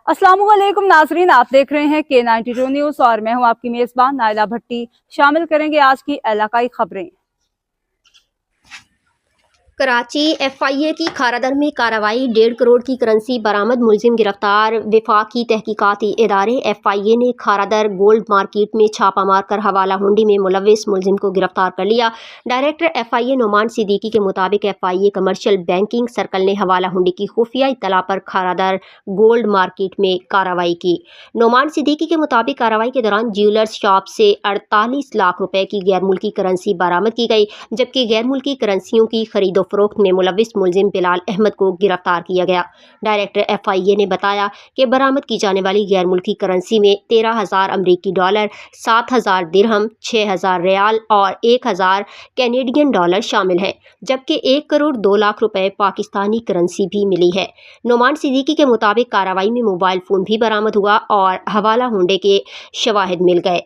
अस्सलाम वालेकुम नाजरीन, आप देख रहे हैं K92 न्यूज़ और मैं हूं आपकी मेज़बान नाइला भट्टी। शामिल करेंगे आज की इलाकाई खबरें। कराची एफआईए की खारादर में कार्रवाई, 1.5 करोड़ की करेंसी बरामद, मुलजिम गिरफ्तार। वफाकी तहकीकाती इदारे एफआईए ने खारादर गोल्ड मार्केट में छापा मारकर हवाला हुंडी में मुलविस मुलजिम को गिरफ्तार कर लिया। डायरेक्टर एफआईए नोमान सिद्दीकी के मुताबिक एफआईए कमर्शियल बैंकिंग सर्कल ने हवाला हुंडी की खुफिया इत्तला पर खारादर गोल्ड मार्केट में कार्रवाई की। नोमान सिद्दीकी के मुताबिक कार्रवाई के दौरान ज्वेलर्स शॉप से 48 लाख रुपए की गैर मुल्की करेंसी बरामद की गई, जबकि गैर मुल्की करेंसियों की खरीदो फरोख्त में मुलविस मुलजिम बिलाल अहमद को गिरफ्तार किया गया। डायरेक्टर एफआईए ने बताया कि बरामद की जाने वाली गैर मुल्की करेंसी में 13,000 अमरीकी डॉलर, 7,000 दिरहम, 6,000 रियाल और 1,000 कैनेडियन डॉलर शामिल हैं, जबकि 1 करोड़ 2 लाख रुपए पाकिस्तानी करेंसी भी मिली है। नोमान सिद्दीकी के मुताबिक कार्रवाई में मोबाइल फ़ोन भी बरामद हुआ और हवाला हुंडे के शवाहिद मिल गए।